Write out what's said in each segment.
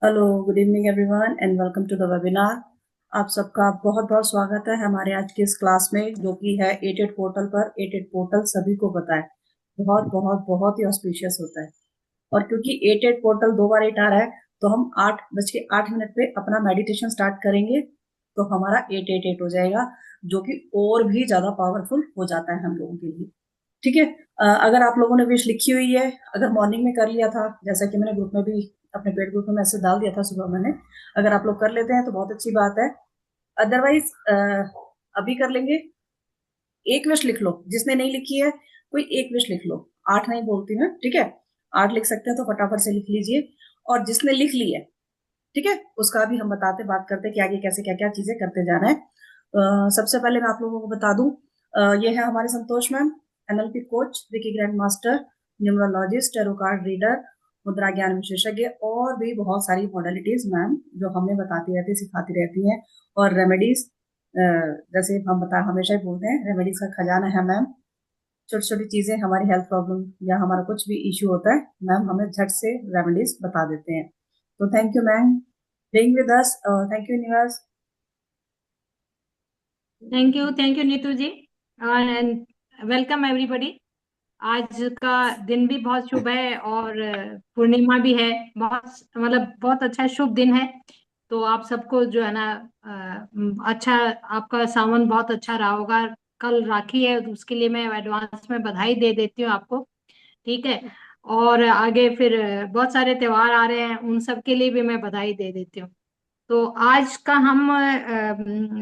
Hello, good evening everyone and welcome to the webinar. आप सबका बहुत बहुत स्वागत है हमारे आज की इस क्लास में, जो कि है एटेड पोर्टल पर। एटेड पोर्टल सभी को पता है, बहुत बहुत बहुत ही ऑस्पिशियस होता है। और क्योंकि एटेड पोर्टल 2 बार 8 आ रहा है, तो हम 8:08 पे अपना मेडिटेशन स्टार्ट करेंगे। तो हमारा 888 हो जाएगा, जो कि और भी ज्यादा पावरफुल हो जाता है हम लोगों के लिए। ठीक है। अगर आप लोगों ने विश लिखी हुई है, अगर मॉर्निंग में कर लिया था, जैसा कि मैंने ग्रुप में भी, अपने पेड ग्रुप में मैसेज डाल दिया था सुबह मैंने, अगर आप लोग कर लेते हैं तो बहुत अच्छी बात है। अदरवाइज अभी कर लेंगे। एक विश लिख लो, जिसने नहीं लिखी है कोई एक विश लिख लो। 8 नहीं बोलती मैं, ठीक है। 8 लिख सकते हैं तो फटाफट से लिख लीजिए। और जिसने लिख ली है, ठीक है, उसका भी हम बताते बात करते कि आगे कैसे क्या क्या चीजें करते जाना है। सबसे पहले मैं आप लोगों को बता दूं, ये है हमारे संतोष मैम, एनएलपी कोच, विकी grand master, numerologist, tarot card reader, मुद्रा ज्ञान विशेषज्ञ, और भी बहुत सारी मॉडलिटीज मैम जो हमें बताती रहती सिखाती रहती हैं। और रेमेडीज, जैसे हम बता हमेशा ही बोलते हैं, रेमेडीज का खजाना है मैम। छोटी छोटी चीजें, हमारी हेल्थ प्रॉब्लम या हमारा कुछ भी इश्यू होता है, मैम हमें झट से रेमेडीज बता देते हैं। तो thank you ma'am being with us. Thank you, Nivas. Thank you Neetu ji. And welcome everybody. आज का दिन भी बहुत शुभ है और पूर्णिमा भी है। बहुत मतलब बहुत अच्छा शुभ दिन है। तो आप सबको जो है ना, अच्छा, आपका सावन बहुत अच्छा रहा होगा। कल राखी है, तो उसके लिए मैं एडवांस में बधाई दे देती हूँ आपको। ठीक है। और आगे फिर बहुत सारे त्योहार आ रहे हैं, उन सब के लिए भी मैं बधाई दे देती हूँ। तो आज का हम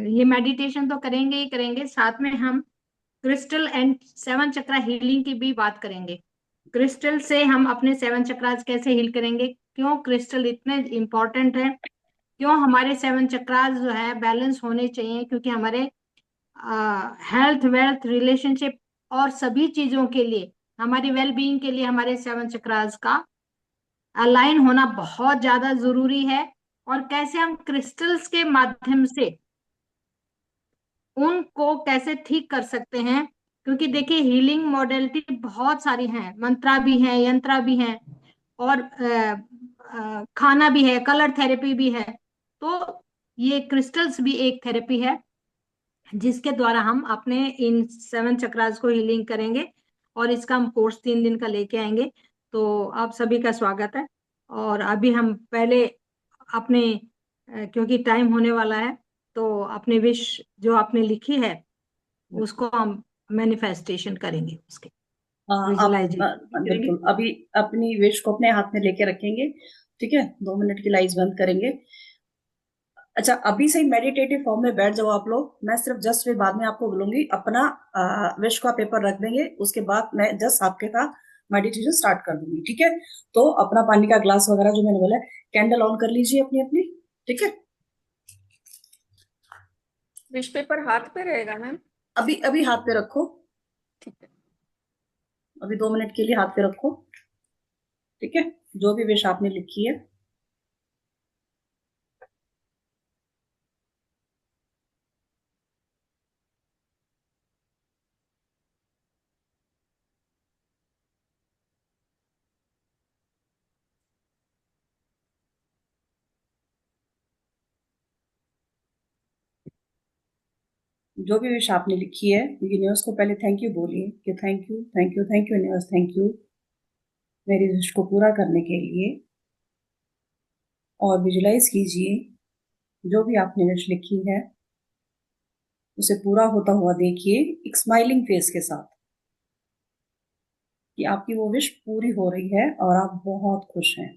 ये मेडिटेशन तो करेंगे ही करेंगे, साथ में हम crystal and seven chakra healing की भी बात करेंगे। क्रिस्टल से हम अपने सेवन चक्रास कैसे हील करेंगे, क्यों क्रिस्टल इतने इंपॉर्टेंट है, क्यों हमारे सेवन चक्रास जो है बैलेंस होने चाहिए, क्योंकि हमारे हेल्थ, वेल्थ, रिलेशनशिप और सभी चीजों के लिए, हमारी वेल बीइंग के लिए हमारे सेवन चक्रास का अलाइन होना बहुत ज्यादा जरूरी है। और कैसे हम क्रिस्टल्स के माध्यम से उनको कैसे ठीक कर सकते हैं, क्योंकि देखिए हीलिंग मॉडलिटी बहुत सारी हैं, मंत्रा भी हैं, यंत्रा भी हैं, और खाना भी है, कलर थेरेपी भी है। तो ये क्रिस्टल्स भी एक थेरेपी है, जिसके द्वारा हम अपने इन सेवन चक्रास को हीलिंग करेंगे। और इसका हम कोर्स 3 दिन का लेके आएंगे। तो आप सभी का स्वागत है। और अभी हम पहले अपने क्योंकि टाइम होने वाला है, तो अपने विश जो आपने लिखी है उसको हम मैनिफेस्टेशन करेंगे, उसके आप विजुअलाइजेशन करेंगे। बिल्कुल अभी अपनी विश को अपने हाथ में लेके रखेंगे। ठीक है, 2 मिनट की लाइट्स बंद करेंगे। अच्छा, अभी से ही मेडिटेटिव फॉर्म में बैठ जाओ आप लोग। मैं सिर्फ जस्ट फिर बाद में आपको बोलूंगी, अपना विश का पेपर रख देंगे, उसके बाद मैं जस्ट आपके साथ मेडिटेशन स्टार्ट कर दूंगी। ठीक है। तो अपना पानी का ग्लास वगैरह जो मैंने बोला है, कैंडल ऑन कर लीजिए अपनी अपनी। ठीक है। विश पेपर हाथ पे रहेगा मैम? अभी अभी हाथ पे रखो। ठीक है। अभी 2 मिनट के लिए हाथ पे रखो। ठीक है। जो भी विश आपने लिखी है, जो भी विश आपने लिखी है, यूनिवर्स को पहले थैंक यू बोलिए कि thank you thank you thank you universe, thank you मेरी विश को पूरा करने के लिए। और विजुलाइज कीजिए, जो भी आपने विश लिखी है उसे पूरा होता हुआ देखिए, एक स्माइलिंग फेस के साथ, कि आपकी वो विश पूरी हो रही है और आप बहुत खुश हैं।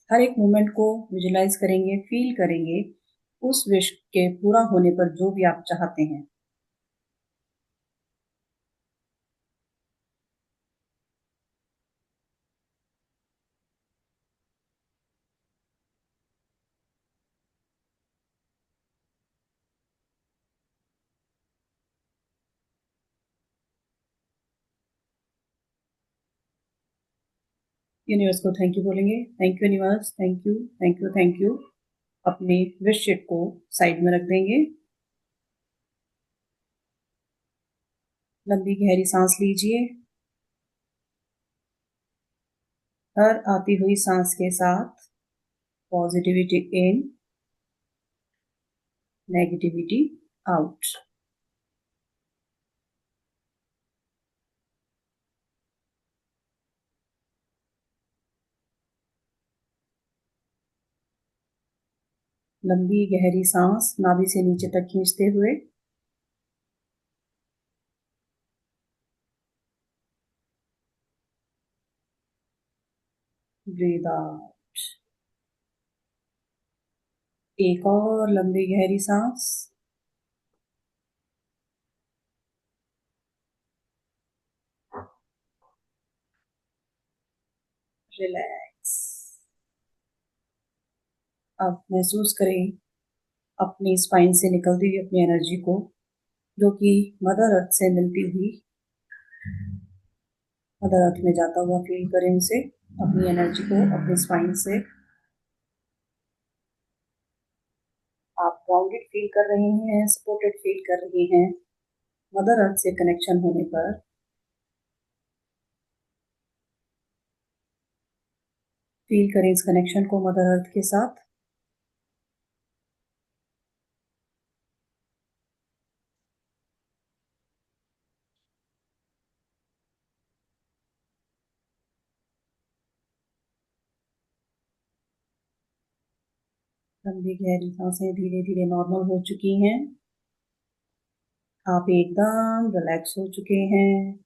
हर एक मोमेंट को विजुलाइज करेंगे, फील करेंगे उस विश के पूरा होने पर जो भी आप चाहते हैं। यूनिवर्स को थैंक यू बोलेंगे, thank you universe, thank you thank you thank you. अपने विश शीट को साइड में रख देंगे। लंबी गहरी सांस लीजिए हर आती हुई सांस के साथ पॉजिटिविटी इन, नेगेटिविटी आउट। लंबी गहरी सांस नाभि से नीचे तक खींचते हुए ब्रीद आउट। एक और लंबी गहरी सांस। रिलैक्स। अब महसूस करें अपनी स्पाइन से निकलती हुई अपनी एनर्जी को, जो कि मदर अर्थ से मिलती हुई मदर अर्थ में जाता हुआ फील करें उसे, अपनी एनर्जी को अपनी स्पाइन से। आप ग्राउंडेड फील कर रहे हैं, सपोर्टेड फील कर रहे हैं मदर अर्थ से कनेक्शन होने पर। फील करें इस कनेक्शन को मदर अर्थ के साथ। लंबी गहरी सांसें धीरे धीरे नॉर्मल हो चुकी हैं। आप एकदम रिलैक्स हो चुके हैं।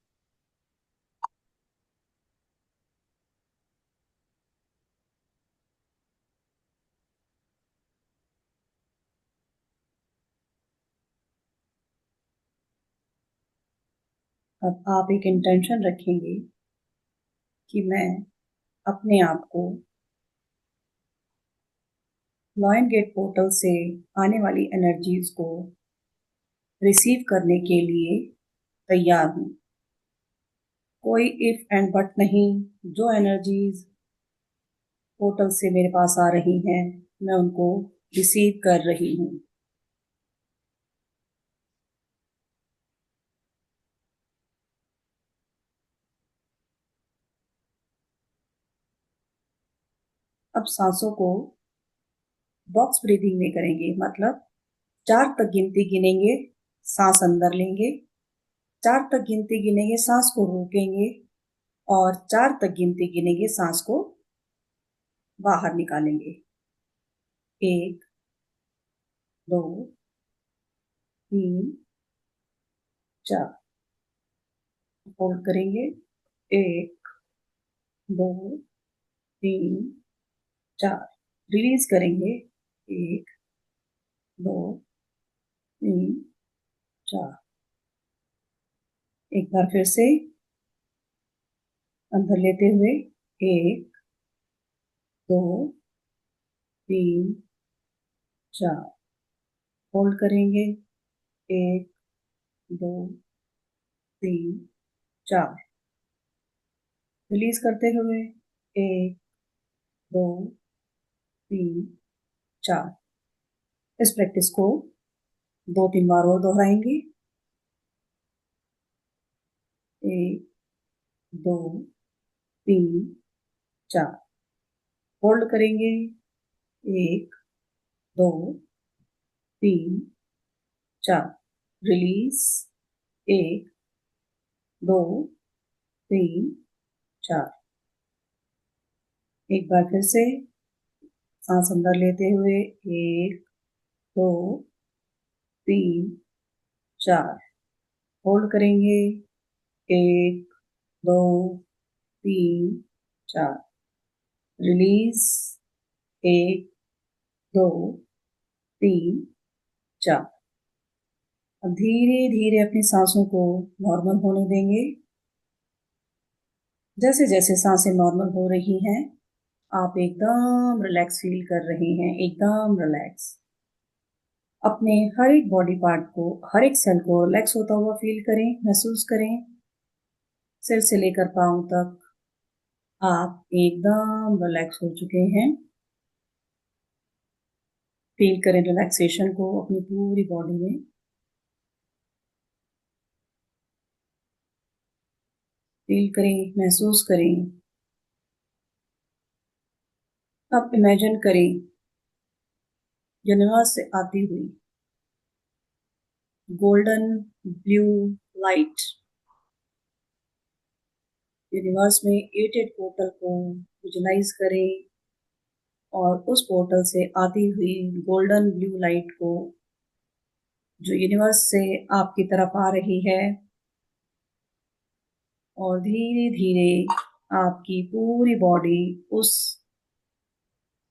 अब आप एक इंटेंशन रखेंगे कि मैं अपने आप को लॉयन गेट पोर्टल से आने वाली एनर्जीज को रिसीव करने के लिए तैयार हूँ। कोई इफ एंड बट नहीं। जो एनर्जीज पोर्टल से मेरे पास आ रही हैं, मैं उनको रिसीव कर रही हूँ। अब सांसों को बॉक्स ब्रीदिंग में करेंगे, मतलब 4 तक गिनती गिनेंगे, सांस अंदर लेंगे, 4 तक गिनती गिनेंगे, सांस को रोकेंगे, और 4 तक गिनती गिनेंगे, सांस को बाहर निकालेंगे। 1, 2, 3, 4। होल्ड करेंगे। 1, 2, 3, 4। रिलीज करेंगे। 1, 2, 3, 4। एक बार फिर से अंदर लेते हुए 1, 2, 3, 4। होल्ड करेंगे। 1, 2, 3, 4। रिलीज करते हुए 1, 2, 3, 4। इस प्रैक्टिस को 2-3 बार और दोहराएंगे। 1, 2, 3, 4। होल्ड करेंगे। 1, 2, 3, 4। रिलीज। 1, 2, 3, 4। एक बार फिर से सांस अंदर लेते हुए 1, 2, 3, 4। होल्ड करेंगे। 1, 2, 3, 4। रिलीज। 1, 2, 3, 4। अब धीरे धीरे अपनी सांसों को नॉर्मल होने देंगे। जैसे जैसे सांसें नॉर्मल हो रही हैं, आप एकदम रिलैक्स फील कर रहे हैं, एकदम रिलैक्स। अपने हर एक बॉडी पार्ट को, हर एक सेल को रिलैक्स होता हुआ फील करें, महसूस करें। सिर से लेकर पांव तक आप एकदम रिलैक्स हो चुके हैं। फील करें रिलैक्सेशन को अपनी पूरी बॉडी में। फील करें, महसूस करें अब इमेजिन करें यूनिवर्स से आती हुई गोल्डन ब्लू लाइट यूनिवर्स में 88 पोर्टल को विजुलाइज करें और उस पोर्टल से आती हुई गोल्डन ब्लू लाइट को जो यूनिवर्स से आपकी तरफ आ रही है और धीरे धीरे आपकी पूरी बॉडी उस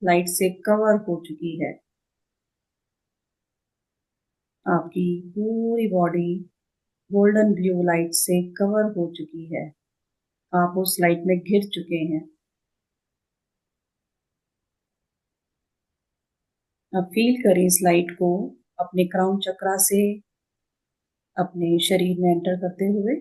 लाइट से कवर हो चुकी है। आपकी पूरी बॉडी गोल्डन ब्लू लाइट से कवर हो चुकी है। आप उस लाइट में घिर चुके हैं। अब फील करें इस लाइट को अपने क्राउन चक्रा से अपने शरीर में एंटर करते हुए।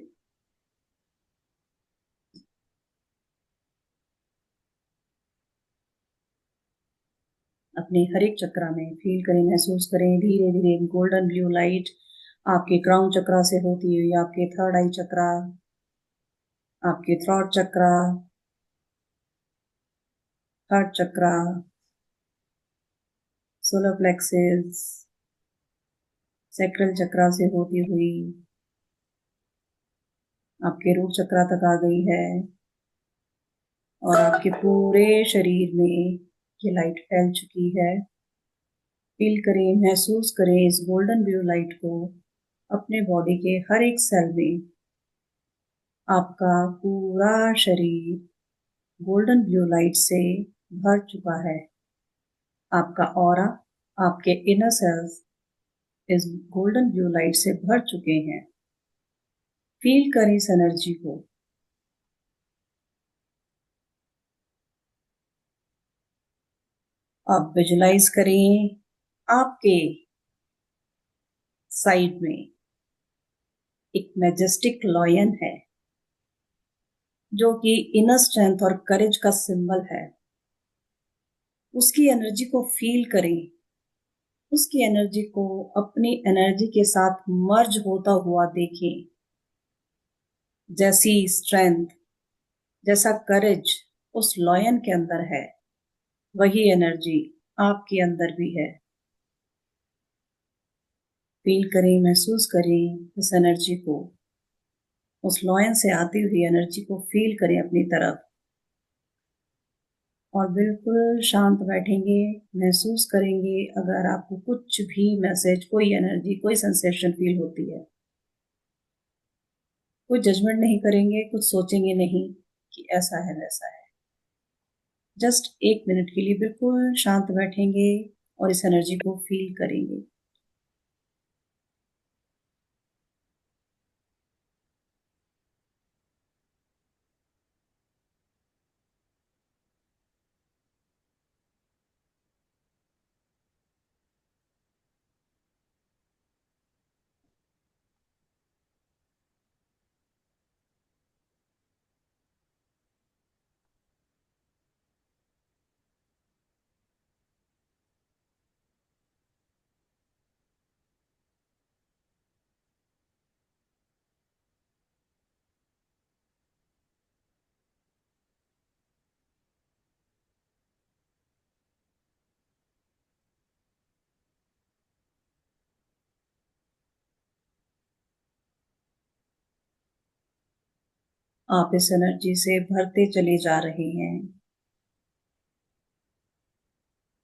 अपने हर एक चक्रा में फील करें, महसूस करें धीरे धीरे गोल्डन ब्लू लाइट आपके क्राउन चक्रा से होती हुई आपके थर्ड आई चक्रा, आपके थ्रोट चक्रा, हार्ट चक्रा, सोलर प्लेक्सिस, सैक्रल चक्रा से होती हुई आपके रूट चक्रा तक आ गई है और आपके पूरे शरीर में ये लाइट फैल चुकी है। फील करें, महसूस करें इस गोल्डन ब्लू लाइट को अपने बॉडी के हर एक सेल में। आपका पूरा शरीर गोल्डन ब्लू लाइट से भर चुका है। आपका ऑरा, आपके इनर सेल्स इस गोल्डन ब्लू लाइट से भर चुके हैं। फील करें इस एनर्जी को। अब विजुलाइज करें आपके साइड में एक मैजेस्टिक लॉयन है जो कि इनर स्ट्रेंथ और करेज का सिंबल है। उसकी एनर्जी को फील करें, उसकी एनर्जी को अपनी एनर्जी के साथ मर्ज होता हुआ देखें। जैसी स्ट्रेंथ, जैसा करेज उस लॉयन के अंदर है, वही एनर्जी आपके अंदर भी है। फील करें, महसूस करें इस एनर्जी को, उस लॉयन से आती हुई एनर्जी को फील करें अपनी तरफ और बिल्कुल शांत बैठेंगे। महसूस करेंगे अगर आपको कुछ भी मैसेज, कोई एनर्जी, कोई सेंसेशन फील होती है। कोई जजमेंट नहीं करेंगे, कुछ सोचेंगे नहीं कि ऐसा है वैसा है। जस्ट 1 मिनट के लिए बिल्कुल शांत बैठेंगे और इस एनर्जी को फील करेंगे। आप इस एनर्जी से भरते चले जा रहे हैं।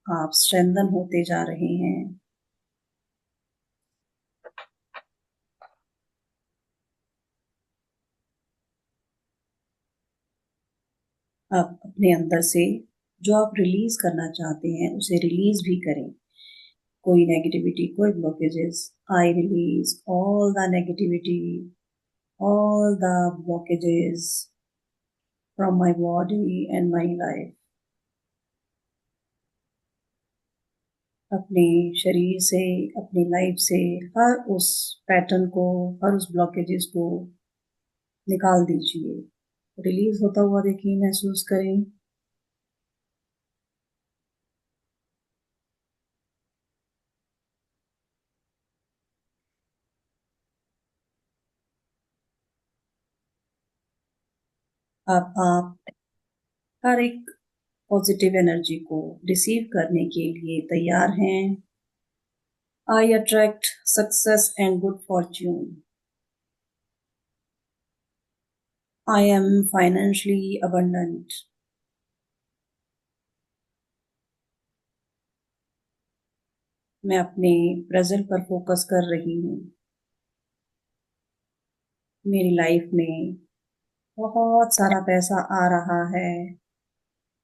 आप स्ट्रेंथन होते जा रहे हैं। आप अपने अंदर से जो आप रिलीज करना चाहते हैं उसे रिलीज भी करें। कोई नेगेटिविटी, कोई blockages, I release all the negativity, all the blockages from my body and my life। अपने शरीर से, अपनी लाइफ से हर उस पैटर्न को, हर उस ब्लॉकेजेस को निकाल दीजिए। रिलीज होता हुआ देखिए, महसूस करें। अब आप हर एक पॉजिटिव एनर्जी को रिसीव करने के लिए तैयार हैं। I attract success and good fortune. I am financially abundant. मैं अपने प्रेजेंट पर फोकस कर रही हूँ। मेरी लाइफ में बहुत सारा पैसा आ रहा है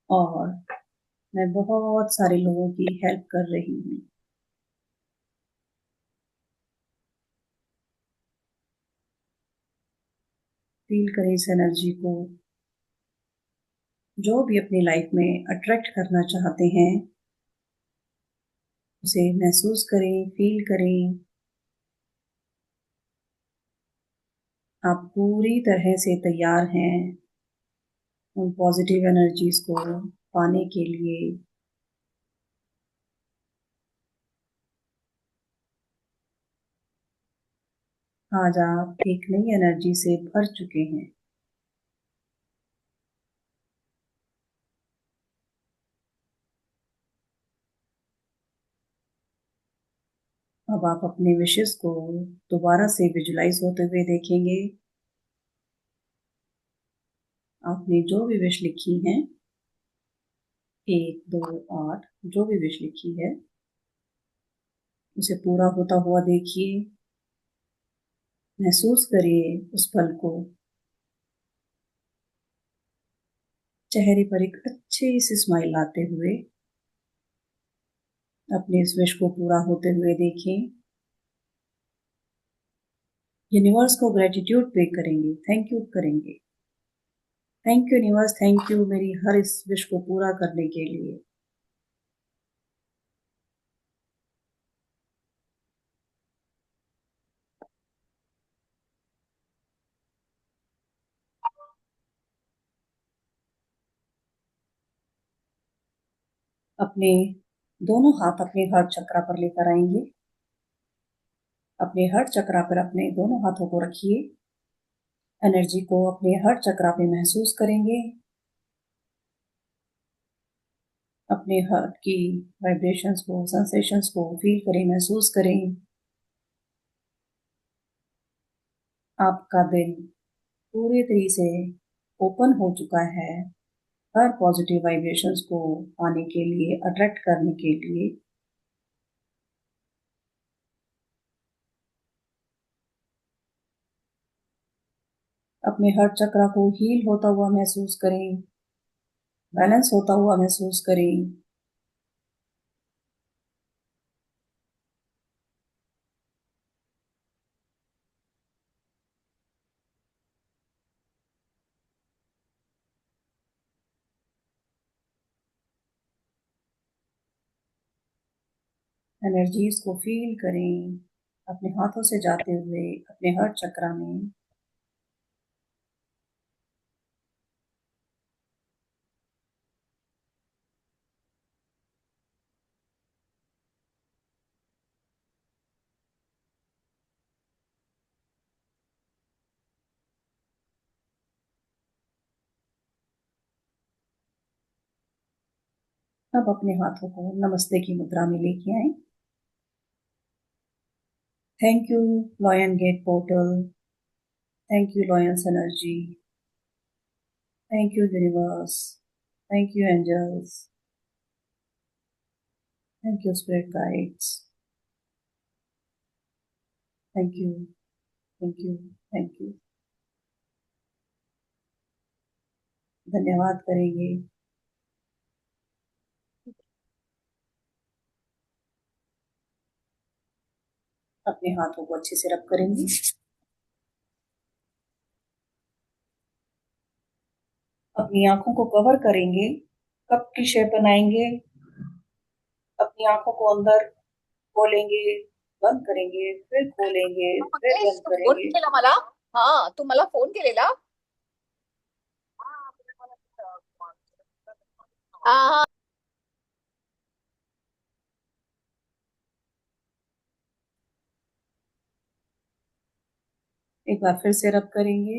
और मैं बहुत सारे लोगों की हेल्प कर रही हूँ। फील करें इस एनर्जी को। जो भी अपनी लाइफ में अट्रैक्ट करना चाहते हैं उसे महसूस करें, फील करें। आप पूरी तरह से तैयार हैं उन पॉजिटिव एनर्जीज को पाने के लिए। आज आप एक नई एनर्जी से भर चुके हैं। अब आप अपने विशेस को दोबारा से विजुलाइज होते हुए देखेंगे। आपने जो भी विश लिखी है, 1, 2, 8 जो भी विश लिखी है उसे पूरा होता हुआ देखिए। महसूस करिए उस पल को। चेहरे पर एक अच्छी सी स्माइल लाते हुए अपने इस विश को पूरा होते हुए देखें। यूनिवर्स को ग्रेटिट्यूड पे करेंगे, थैंक यू करेंगे। Thank you universe, thank you मेरी हर इस विश को पूरा करने के लिए। अपने दोनों हाथ अपने हार्ट चक्रा पर लेकर आएंगे। अपने हार्ट चक्रा पर अपने दोनों हाथों को रखिए। एनर्जी को अपने हार्ट चक्रा पे महसूस करेंगे। अपने हार्ट की वाइब्रेशंस को, सेंसेशंस को फील करें, महसूस करें। आपका दिल पूरी तरीके से ओपन हो चुका है हर पॉजिटिव वाइब्रेशंस को पाने के लिए, अट्रैक्ट करने के लिए। अपने हार्ट चक्रा को हील होता हुआ महसूस करें, बैलेंस होता हुआ महसूस करें। एनर्जीज को फील करें अपने हाथों से जाते हुए अपने हार्ट चक्रा में। अब अपने हाथों को नमस्ते की मुद्रा में लेके आए। Thank you lion gate portal. Thank you lions energy. Thank you universe. Thank you angels. Thank you spirit guides. Thank you, thank you, thank you. धन्यवाद करेंगे। अपने हाथों को अच्छे से रब करेंगे। अपनी आंखों को कवर करेंगे। कप की शेप बनाएंगे। अपनी आंखों को अंदर खोलेंगे, बंद करेंगे, फिर खोलेंगे, फिर मंगेश बंद तू फोन करेंगे। केला मला. हा तू मला फोन केलेला. हा हा. एक बार फिर से रब करेंगे।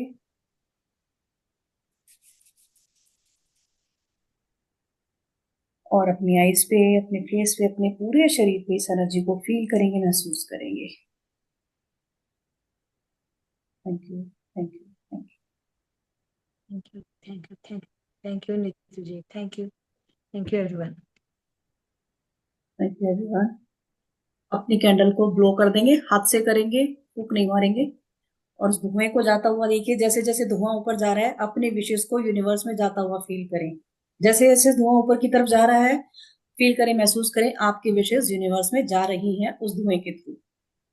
और अपनी आईज पे, अपने फेस पे, अपने पूरे शरीर पे इस एनर्जी को फील करेंगे, महसूस करेंगे। Thank you, thank you, thank thank you, thank you, thank you Neetu ji, thank you everyone. You everyone. अपनी कैंडल को ब्लो कर देंगे, हाथ से करेंगे, फूंक नहीं मारेंगे। और उस धुएं को जाता हुआ देखिए, जैसे जैसे धुआं ऊपर जा रहा है अपने विशेष को यूनिवर्स में जाता हुआ फील करें। जैसे जैसे धुआं ऊपर की तरफ जा रहा है, फील करें, महसूस करें आपकी विशेष यूनिवर्स में जा रही हैं उस धुएं के थ्रू।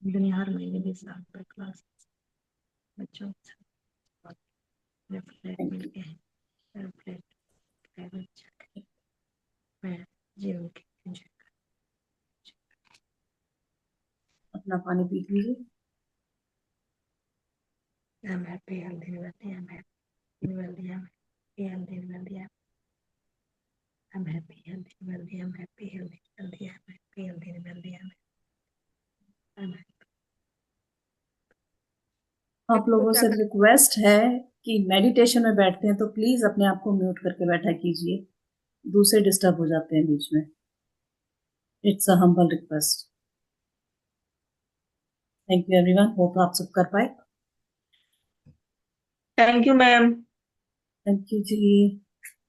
दुनिया हर महीने के साथ क्लास बच्चों रिफ्लेक्ट मिलके रिफ्लेक्ट मैं जीवन के अपना पानी पी लीजिए। I'm happy, healthy, wealthy. I'm happy, wealthy. I'm happy, healthy, wealthy. I'm happy, healthy, wealthy. I'm happy, healthy, wealthy. I'm happy, healthy, wealthy. I'm happy. आप लोगों से रिक्वेस्ट है कि मेडिटेशन में बैठते हैं तो प्लीज अपने आप को म्यूट करके बैठा कीजिए, दूसरे डिस्टर्ब हो जाते हैं बीच में। It's a humble request. Thank you everyone, hope आप सब कर पाए। Thank you ma'am. Thank you ji.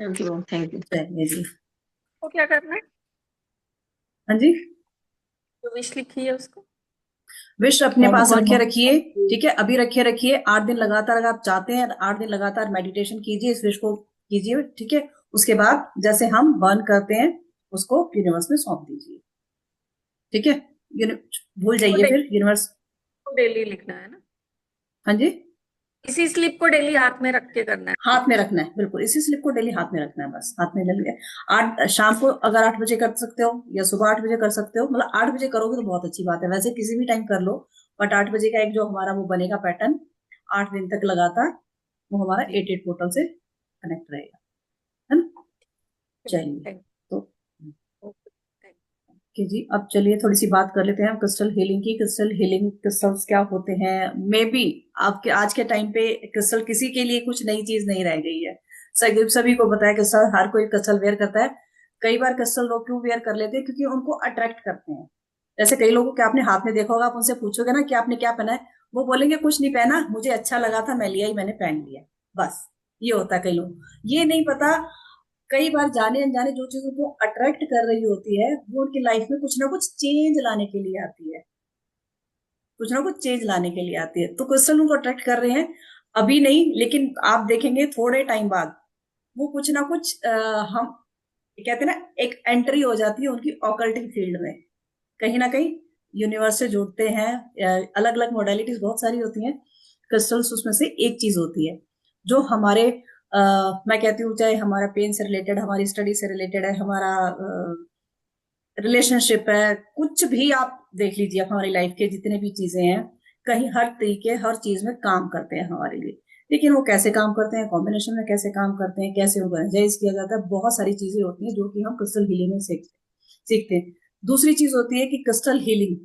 Thank you, thank you. चलिए जी। तो क्या करना है? हाँ जी, जो विश लिखी है उसको विश अपने पास बहुत रखे बहुत रखिए, ठीक है, अभी रखे रखिए। 8 दिन लगातार अगर आप चाहते हैं, 8 दिन लगातार मेडिटेशन कीजिए, इस विश को कीजिए, ठीक है। उसके बाद जैसे हम बर्न करते हैं उसको यूनिवर्स में सौंप दीजिए, ठीक है। भूल जाइए फिर यूनिवर्स। डेली लिखना है ना? हाँ जी, इसी स्लिप को डेली हाथ में रख के करना है। हाथ में रखना है, बिल्कुल इसी स्लिप को डेली हाथ में रखना है, बस हाथ में ले लिया। 8 शाम को अगर 8 बजे कर सकते हो या सुबह 8 बजे कर सकते हो, मतलब 8 बजे करोगे तो बहुत अच्छी बात है, वैसे किसी भी टाइम कर लो। बट 8 बजे का एक जो हमारा वो बनेगा पैटर्न, 8 दिन तक लगातार, वो हमारा 88 पोर्टल से कनेक्ट रहेगा, है ना। चलिए तो कि जी, अब चलिए थोड़ी सी बात कर लेते हैं क्रिस्टल हीलिंग की। क्रिस्टल हीलिंग, क्रिस्टल्स क्या होते हैं? मे बी आपके आज के टाइम पे क्रिस्टल किसी के लिए कुछ नई चीज नहीं रह गई है। सभी को पता है क्रिस्टल, हर कोई क्रिस्टल वेयर करता है। कई बार क्रिस्टल लोग क्यों वेयर कर लेते हैं? क्योंकि उनको अट्रैक्ट करते हैं। जैसे कई लोगों को आपने हाथ में देखा होगा, आप उनसे पूछोगे ना कि आपने क्या पहना है, वो बोलेंगे कुछ नहीं पहना, मुझे अच्छा लगा था, मैं लिया ही, मैंने पहन लिया, बस। ये होता है कई लोग, ये नहीं पता कई बार जाने अनजाने जो चीज उनको अट्रैक्ट कर रही होती है वो उनकी लाइफ में कुछ ना कुछ चेंज लाने के लिए आती है, कुछ ना कुछ चेंज लाने के लिए आती है। तो क्रिस्टल उनको अट्रैक्ट कर रहे हैं, अभी नहीं, लेकिन आप देखेंगे थोड़े टाइम बाद वो कुछ ना कुछ हम कहते हैं ना, एक एंट्री हो जाती है उनकी ऑकल्टिक फील्ड में, कहीं ना कहीं यूनिवर्स से जुड़ते हैं। अलग अलग मोडेलिटीज बहुत सारी होती हैं, क्रिस्टल्स उसमें से एक चीज होती है जो हमारे मैं कहती हूँ, चाहे हमारा पेन से रिलेटेड, हमारी स्टडी से रिलेटेड है, हमारा रिलेशनशिप है, कुछ भी आप देख लीजिए, आप हमारी लाइफ के जितने भी चीजें हैं, कहीं हर तरीके हर चीज में काम करते हैं हमारे लिए। लेकिन वो कैसे काम करते हैं, कॉम्बिनेशन में कैसे काम करते हैं, कैसे उनको एनर्जाइज किया जाता है, बहुत सारी चीजें होती हैं जो कि हम क्रिस्टल हीलिंग में सीखते हैं। दूसरी चीज होती है कि क्रिस्टल हीलिंग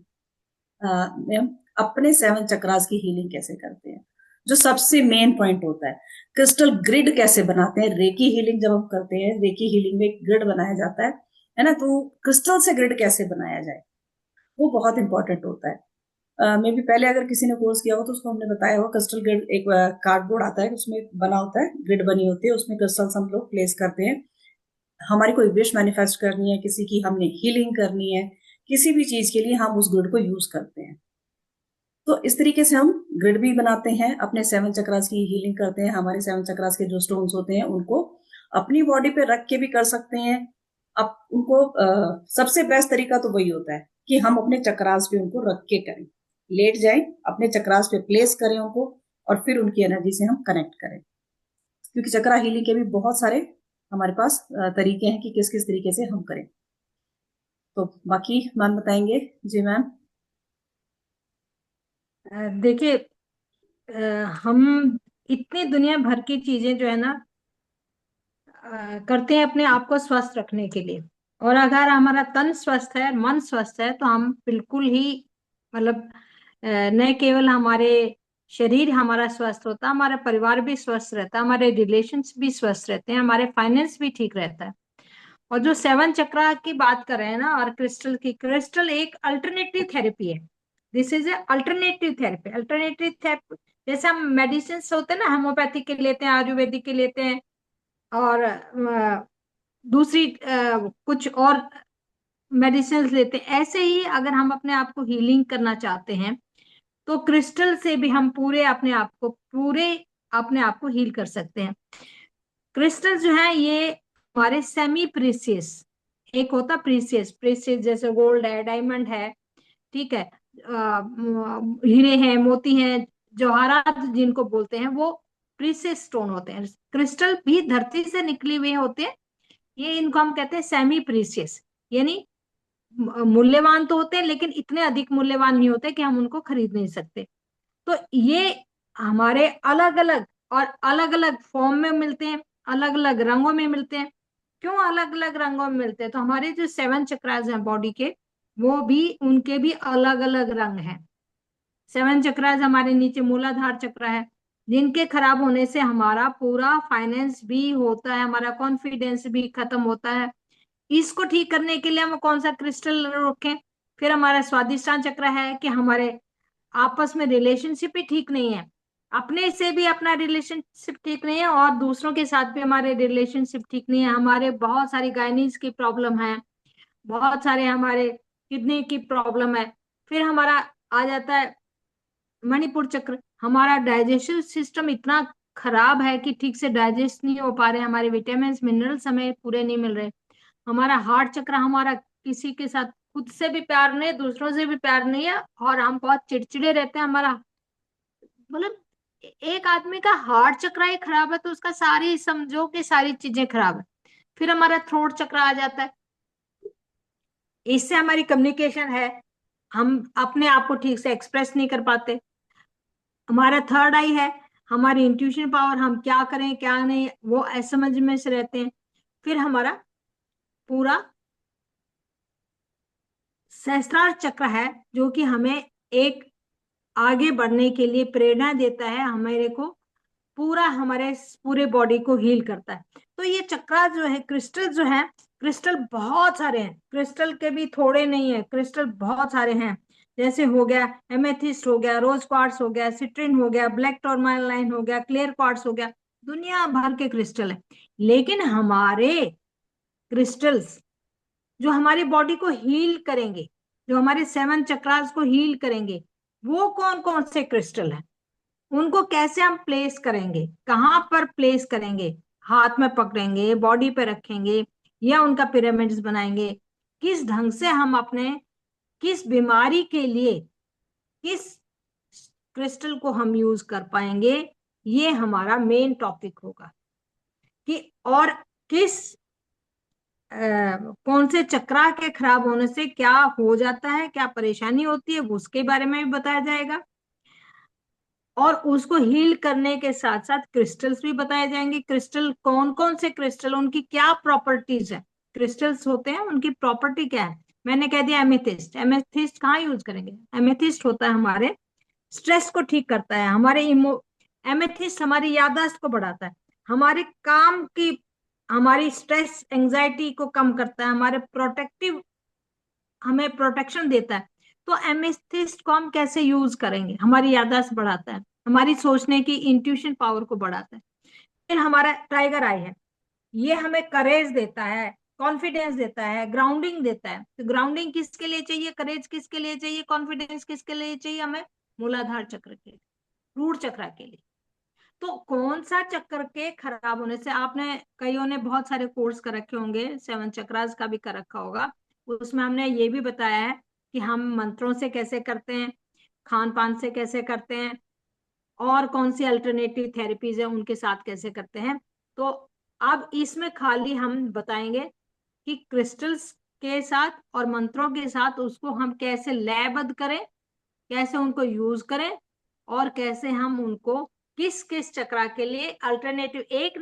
में हम अपने 7 चक्रास की हीलिंग कैसे करते हैं, जो सबसे मेन पॉइंट होता है। क्रिस्टल ग्रिड कैसे बनाते हैं, रेकी हीलिंग जब हम करते हैं, रेकी हीलिंग में एक ग्रिड बनाया जाता है ना, तो क्रिस्टल से ग्रिड कैसे बनाया जाए वो बहुत इंपॉर्टेंट होता है। मे बी पहले अगर किसी ने कोर्स किया हो तो उसको हमने बताया हो, क्रिस्टल ग्रिड एक कार्डबोर्ड आता है, उसमें बना होता है, ग्रिड बनी होती है, उसमें क्रिस्टल्स हम लोग प्लेस करते हैं। हमारी कोई विश मैनिफेस्ट करनी है, किसी की हमने हीलिंग करनी है, किसी भी चीज के लिए हम उस ग्रिड को यूज करते हैं। तो इस तरीके से हम ग्रिड भी बनाते हैं, अपने 7 चक्रास की हीलिंग करते हैं। हमारे 7 चक्रास के जो स्टोन्स होते हैं उनको अपनी बॉडी पे रख के भी कर सकते हैं। अब उनको सबसे बेस्ट तरीका तो वही होता है कि हम अपने चक्रास पे उनको रख के करें, लेट जाएं, अपने चक्रास पे प्लेस करें उनको, और फिर उनकी एनर्जी से हम कनेक्ट करें। क्योंकि चक्रा हीलिंग के भी बहुत सारे हमारे पास तरीके हैं कि किस किस तरीके से हम करें। तो बाकी मैम बताएंगे। जी मैम। देखिए, हम इतनी दुनिया भर की चीजें जो है ना करते हैं अपने आप को स्वस्थ रखने के लिए। और अगर हमारा तन स्वस्थ है, मन स्वस्थ है, तो हम बिल्कुल ही मतलब न केवल हमारे शरीर हमारा स्वस्थ होता, हमारा परिवार भी स्वस्थ रहता, हमारे रिलेशंस भी स्वस्थ रहते हैं, हमारे फाइनेंस भी ठीक रहता है। और जो सेवन चक्रा की बात कर रहे हैं ना, और क्रिस्टल की, क्रिस्टल एक अल्टरनेटिव थेरेपी है। This is a alternative therapy. Alternative therapy जैसे हम मेडिसिन होते हैं ना, होम्योपैथिक के लेते हैं, आयुर्वेदिक के लेते हैं, और दूसरी कुछ और मेडिसिन लेते हैं, ऐसे ही अगर हम अपने आप को हीलिंग करना चाहते हैं तो क्रिस्टल से भी हम पूरे अपने आप को हील कर सकते हैं। क्रिस्टल जो है ये हमारे सेमी प्रीसियस, एक होता प्रीसियस, प्रीसियस जैसे गोल्ड है, डायमंड है, ठीक है, हीरे हैं, मोती हैं, जवाहरात जिनको बोलते हैं, वो प्रीसियस स्टोन होते हैं। क्रिस्टल भी धरती से निकली हुए होते हैं, ये इनको हम कहते हैं सेमी प्रीसियस, यानी मूल्यवान तो होते हैं लेकिन इतने अधिक मूल्यवान नहीं होते कि हम उनको खरीद नहीं सकते। तो ये हमारे अलग अलग और अलग अलग फॉर्म में मिलते हैं, अलग अलग रंगों में मिलते हैं। क्यों अलग अलग रंगों में मिलते हैं? तो हमारे जो सेवन चक्रास हैं बॉडी के, वो भी, उनके भी अलग अलग रंग हैं। सेवन चक्रास हमारे नीचे मूलाधार चक्र है, जिनके खराब होने से हमारा पूरा फाइनेंस भी होता है, हमारा कॉन्फिडेंस भी खत्म होता है। इसको ठीक करने के लिए हम कौन सा क्रिस्टल रखें? फिर हमारा स्वादिष्टान चक्र है कि हमारे आपस में रिलेशनशिप ही ठीक नहीं है, अपने से भी अपना रिलेशनशिप ठीक नहीं है और दूसरों के साथ भी हमारे रिलेशनशिप ठीक नहीं है। हमारे बहुत सारी गायनीज की प्रॉब्लम है, बहुत सारे हमारे किडनी की प्रॉब्लम है। फिर हमारा आ जाता है मणिपुर चक्र, हमारा डाइजेशन सिस्टम इतना खराब है कि ठीक से डाइजेस्ट नहीं हो पा रहे, हमारे विटामिन मिनरल्स हमें पूरे नहीं मिल रहे। हमारा हार्ट चक्र, हमारा किसी के साथ खुद से भी प्यार नहीं, दूसरों से भी प्यार नहीं है, और हम बहुत चिड़चिड़े रहते हैं। हमारा मतलब एक आदमी का हार्ट चक्र ही खराब है तो उसका सारी, समझो कि सारी चीजें खराब है। फिर हमारा थ्रोट चक्र आ जाता है, इससे हमारी कम्युनिकेशन है, हम अपने आप को ठीक से एक्सप्रेस नहीं कर पाते। हमारा थर्ड आई है, हमारी इंट्यूशन पावर, हम क्या करें क्या नहीं वो असमझ में से रहते हैं। फिर हमारा पूरा सहस्त्रार चक्र है, जो कि हमें एक आगे बढ़ने के लिए प्रेरणा देता है, हमारे को पूरा, हमारे पूरे बॉडी को हील करता है। तो ये चक्रा जो है, क्रिस्टल जो है, क्रिस्टल बहुत सारे हैं, क्रिस्टल के भी थोड़े नहीं है, क्रिस्टल बहुत सारे हैं। जैसे हो गया एमेथिस्ट, हो गया रोज क्वार्ट्स, हो गया सिट्रिन, हो गया ब्लैक टूरमालाइन, हो गया क्लियर क्वार्ट्स, हो गया, दुनिया भर के क्रिस्टल है। लेकिन हमारे क्रिस्टल्स जो हमारी बॉडी को हील करेंगे, जो हमारे सेवन चक्रास को हील करेंगे, वो कौन कौन से क्रिस्टल हैं? उनको कैसे हम प्लेस करेंगे, कहाँ पर प्लेस करेंगे? हाथ में पकड़ेंगे, बॉडी पे रखेंगे, या उनका पिरामिड्स बनाएंगे? किस ढंग से हम अपने, किस बीमारी के लिए किस क्रिस्टल को हम यूज कर पाएंगे, ये हमारा मेन टॉपिक होगा। कि और किस कौन से चक्रा के खराब होने से क्या हो जाता है, क्या परेशानी होती है, उसके बारे में भी बताया जाएगा। और उसको हील करने के साथ साथ क्रिस्टल्स भी बताए जाएंगे। क्रिस्टल कौन कौन से क्रिस्टल, उनकी क्या प्रॉपर्टीज है, क्रिस्टल्स होते हैं उनकी प्रॉपर्टी क्या है। मैंने कह दिया एमेथिस्ट, एमेथिस्ट कहाँ यूज करेंगे? एमेथिस्ट होता है हमारे स्ट्रेस को ठीक करता है, हमारे एमेथिस्ट हमारी याददाश्त को बढ़ाता है, हमारे काम की, हमारी स्ट्रेस एंजाइटी को कम करता है, हमारे प्रोटेक्टिव, हमें प्रोटेक्शन देता है। तो एमेथिस्ट को हम कैसे यूज करेंगे? हमारी याददाश्त बढ़ाता है, हमारी सोचने की इंट्यूशन पावर को बढ़ाता है। फिर हमारा टाइगर आई है, ये हमें करेज देता है, कॉन्फिडेंस देता है, ग्राउंडिंग देता है। तो ग्राउंडिंग किसके लिए चाहिए, करेज किसके लिए चाहिए, कॉन्फिडेंस किसके लिए चाहिए? हमें मूलाधार चक्र के लिए, रूट चक्र के लिए। तो कौन सा चक्र के खराब होने से, आपने कईयों ने बहुत सारे कोर्स कर रखे होंगे, सेवन चक्रास का भी कर रखा होगा, उसमें हमने ये भी बताया है कि हम मंत्रों से कैसे करते हैं, खान पान से कैसे करते हैं, और कौन सी अल्टरनेटिव थेरेपीज है उनके साथ कैसे करते हैं। तो अब इसमें खाली हम बताएंगे कि क्रिस्टल्स के साथ और मंत्रों के साथ उसको हम कैसे लयबद्ध करें, कैसे उनको यूज करें, और कैसे हम उनको किस किस चक्र के लिए अल्टरनेटिव, एक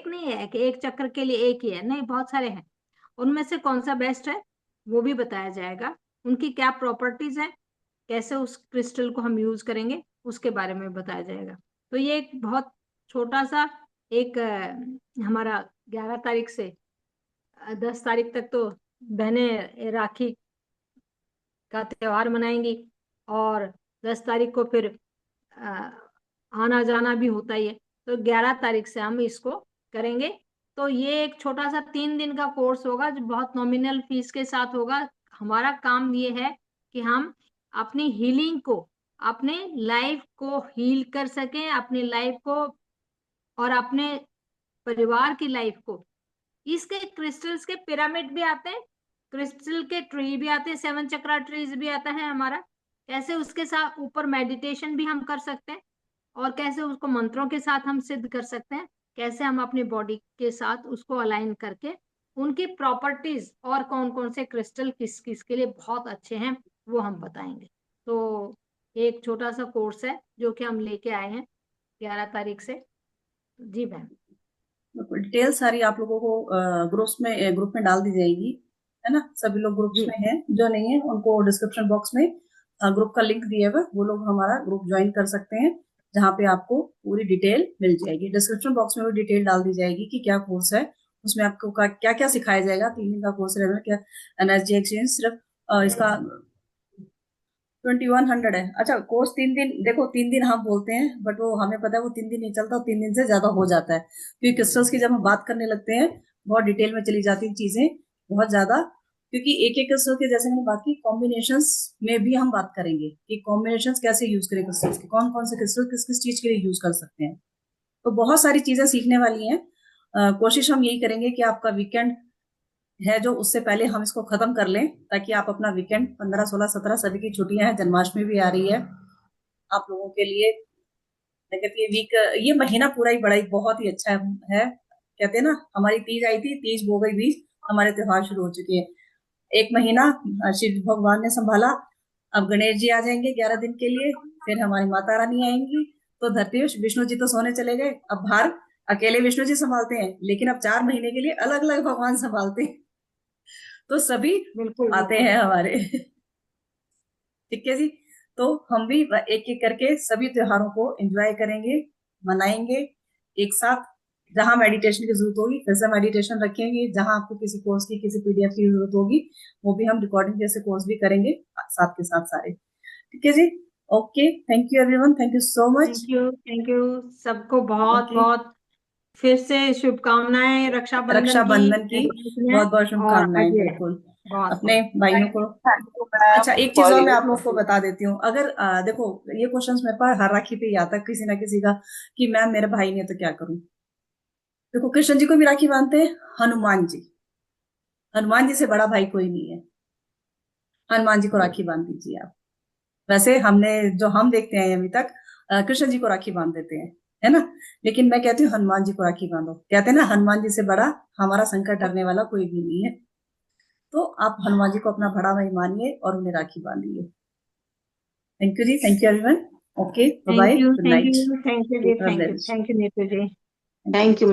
नहीं है कि एक चक्र के लिए एक ही है, नहीं, बहुत सारे हैं, उनमें से कौन सा बेस्ट है वो भी बताया जाएगा, उनकी क्या प्रॉपर्टीज है, कैसे उस क्रिस्टल को हम यूज करेंगे उसके बारे में बताया जाएगा। तो ये एक बहुत छोटा सा एक हमारा 11 तारीख से 10 तारीख तक तो बहनें राखी का त्योहार मनाएंगी, और 10 तारीख को फिर अ, आना जाना भी होता ही है। तो 11 तारीख से हम इसको करेंगे। तो ये एक छोटा सा 3 दिन का कोर्स होगा जो बहुत नॉमिनल फीस के साथ होगा। हमारा काम ये है कि हम अपनी हीलिंग को, अपने लाइफ को हील कर सकें, अपनी लाइफ को और अपने परिवार की लाइफ को। इसके क्रिस्टल्स के पिरामिड भी आते हैं, क्रिस्टल के ट्री भी आते हैं, 7 चक्रा ट्रीज भी आता है हमारा। कैसे उसके साथ ऊपर मेडिटेशन भी हम कर सकते हैं, और कैसे उसको मंत्रों के साथ हम सिद्ध कर सकते हैं, कैसे हम अपनी बॉडी के साथ उसको अलाइन करके उनकी प्रॉपर्टीज और कौन कौन से क्रिस्टल किस किस के लिए बहुत अच्छे हैं वो हम बताएंगे। तो एक छोटा सा कोर्स है जो कि हम लेके आए हैं 11 तारीख से। जी मैम। डिटेल सारी आप लोगों को ग्रुप में डाल दी जाएगी, है ना। सभी लोग ग्रुप्स जी में हैं, जो नहीं है उनको डिस्क्रिप्शन बॉक्स में ग्रुप का लिंक दिया हुआ है, वो लोग हमारा ग्रुप ज्वाइन कर सकते हैं, जहाँ पे आपको पूरी डिटेल मिल जाएगी। डिस्क्रिप्शन बॉक्स में वो डिटेल डाल दी जाएगी कि क्या कोर्स है, उसमें आपको क्या क्या सिखाया जाएगा। 3 दिन का कोर्स रहेगा। क्या एनर्जी एक्सचेंज सिर्फ इसका 2100 है। अच्छा, कोर्स 3 दिन, देखो 3 दिन हम बोलते हैं, बट वो हमें पता है वो 3 दिन नहीं चलता, 3 दिन से ज्यादा हो जाता है, क्योंकि क्रिस्टल्स की जब हम बात करने लगते हैं बहुत डिटेल में चली जाती है चीजें, बहुत ज्यादा। क्योंकि एक एक क्रिस्टल के, जैसे मैंने बात की, कॉम्बिनेशंस में भी हम बात करेंगे कि कॉम्बिनेशंस कैसे यूज करें क्रिस्टल्स के, कौन कौन से क्रिस्टल किस किस चीज के लिए यूज कर सकते हैं। तो बहुत सारी चीजें सीखने वाली हैं। कोशिश हम यही करेंगे कि आपका वीकेंड है जो, उससे पहले हम इसको खत्म कर लें, ताकि आप अपना वीकेंड 15, 16, 17 सभी की छुट्टियां हैं, जन्माष्टमी भी आ रही है आप लोगों के लिए। मैं कहती है वीक, ये महीना पूरा ही बड़ा ही बहुत ही अच्छा है। कहते हैं ना, हमारी तीज आई थी, तीज हो गई बीज, हमारे त्योहार शुरू हो चुके हैं। एक महीना शिव भगवान ने संभाला। अब गणेश जी आ जाएंगे 11 दिन के लिए, फिर हमारी माता रानी आएंगी, तो धरती में विष्णु जी तो सोने चले गए, अब भार अकेले विष्णु जी संभालते हैं, लेकिन अब 4 महीने के लिए अलग अलग भगवान संभालते हैं। तो सभी बिल्कुल आते बिल्कुल। हैं हमारे। ठीक है जी। तो हम भी एक एक करके सभी त्योहारों को एंजॉय करेंगे, मनाएंगे एक साथ। जहां मेडिटेशन की जरूरत होगी फिर से मेडिटेशन रखेंगे, जहां आपको किसी कोर्स की, किसी पीडीएफ की जरूरत होगी, वो भी हम रिकॉर्डिंग जैसे कोर्स भी करेंगे साथ के साथ सारे। ठीक है जी। Okay, thank you everyone, thank you so much. Thank you सबको बहुत ओके, बहुत फिर से शुभकामनाएं रक्षाबंधन की रक्षाबंधन की एडवांस में। बहुत बहुत और शुभकामनाएं, आगे बिल्कुल बहुत अपने बहुत भाइयों को। थैंक यू मैम अच्छा, एक चीज फॉर और मैं यू। आप लोगों को बता देती हूँ। अगर देखो, ये क्वेश्चंस मेरे पास हर राखी पे ही आता है किसी ना किसी का, कि मैम मेरे भाई ने तो क्या करूं। देखो, कृष्ण जी को भी राखी बांधते हैं, हनुमान जी, हनुमान जी से बड़ा भाई कोई नहीं है। हनुमान जी को राखी बांध दीजिए आप। वैसे हमने, जो हम देखते हैं अभी तक, कृष्ण जी को राखी बांध देते हैं, है ना। लेकिन मैं कहती हूँ हनुमान जी को राखी बांधो। कहते हैं ना, हनुमान जी से बड़ा हमारा संकट हरने वाला कोई भी नहीं है। तो आप हनुमान जी को अपना बड़ा भाई मानिए और उन्हें राखी बांधिए। Thank you ji, thank you everyone. Okay, bye bye, good night. Thank you जी, God bless. Thank you Neetu ji. Thank you.